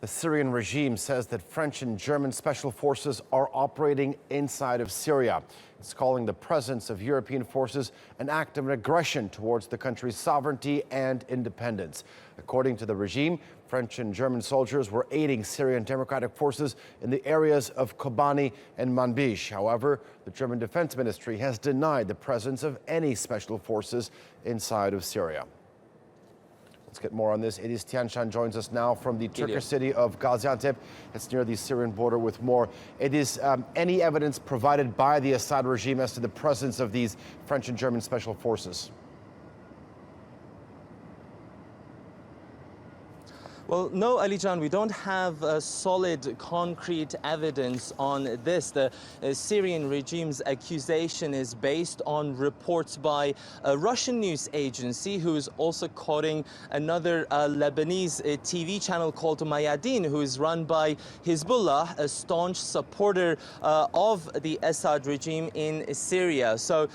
The Syrian regime says that French and German special forces are operating inside of Syria. It's calling the presence of European forces an act of aggression towards the country's sovereignty and independence. According to the regime, French and German soldiers were aiding Syrian democratic forces in the areas of Kobani and Manbij. However, the German Defense Ministry has denied the presence of any special forces inside of Syria. Let's get more on this. Ediz Tiyansan joins us now from the Turkish city of Gaziantep. It's near the Syrian border with more. Ediz, any evidence provided by the Assad regime as to the presence of these French and German special forces? Well, no, Alijan, we don't have solid, concrete evidence on this. The Syrian regime's accusation is based on reports by a Russian news agency who is also quoting another Lebanese TV channel called Mayadin, who is run by Hezbollah, a staunch supporter of the Assad regime in Syria. So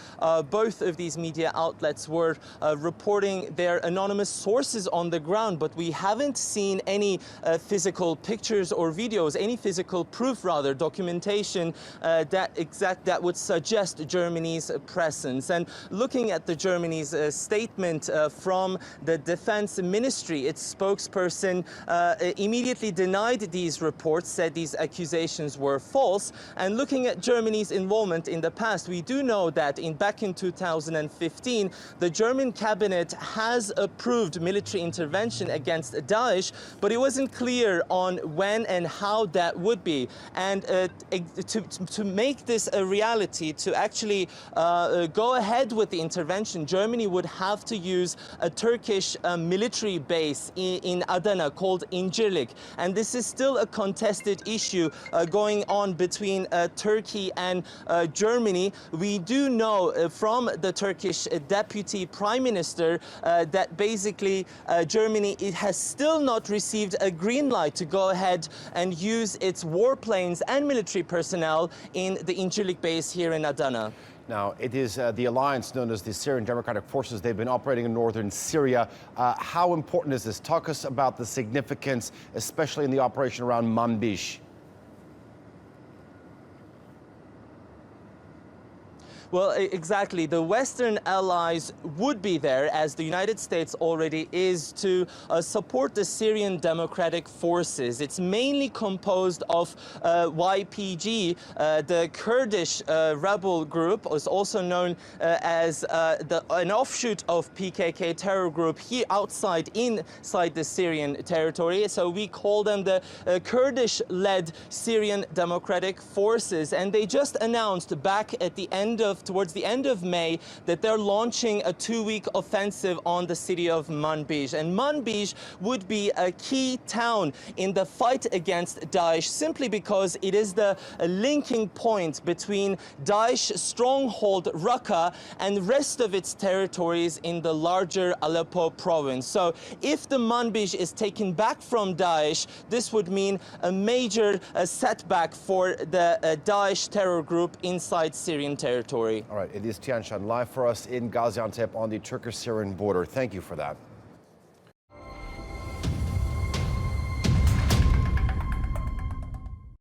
both of these media outlets were reporting their anonymous sources on the ground, but we haven't seen any physical pictures or videos, any physical proof, rather, documentation that would suggest Germany's presence. And looking at the Germany's statement from the Defense Ministry, its spokesperson immediately denied these reports, said these accusations were false. And looking at Germany's involvement in the past, we do know that back in 2015, the German cabinet has approved military intervention against Daesh, but it wasn't clear on when and how that would be. And to make this a reality, to actually go ahead with the intervention, Germany would have to use a Turkish military base in Adana called İncirlik. And this is still a contested issue going on between Turkey and Germany. We do know from the Turkish deputy prime minister that basically Germany has still not received a green light to go ahead and use its warplanes and military personnel in the İncirlik base here in Adana. Now, it is the alliance known as the Syrian Democratic Forces. They've been operating in northern Syria. How important is this? Talk us about the significance, especially in the operation around Manbij. Well, exactly. The Western allies would be there, as the United States already is, to support the Syrian Democratic Forces. It's mainly composed of YPG, the Kurdish rebel group, is also known as an offshoot of PKK terror group here inside the Syrian territory. So we call them the Kurdish-led Syrian Democratic Forces. And they just announced back at towards the end of May that they're launching a 2-week offensive on the city of Manbij. And Manbij would be a key town in the fight against Daesh, simply because it is the linking point between Daesh stronghold Raqqa and the rest of its territories in the larger Aleppo province. So if the Manbij is taken back from Daesh, this would mean a major setback for the Daesh terror group inside Syrian territory. All right, Ediz Tiyansan live for us in Gaziantep on the Turkish-Syrian border. Thank you for that.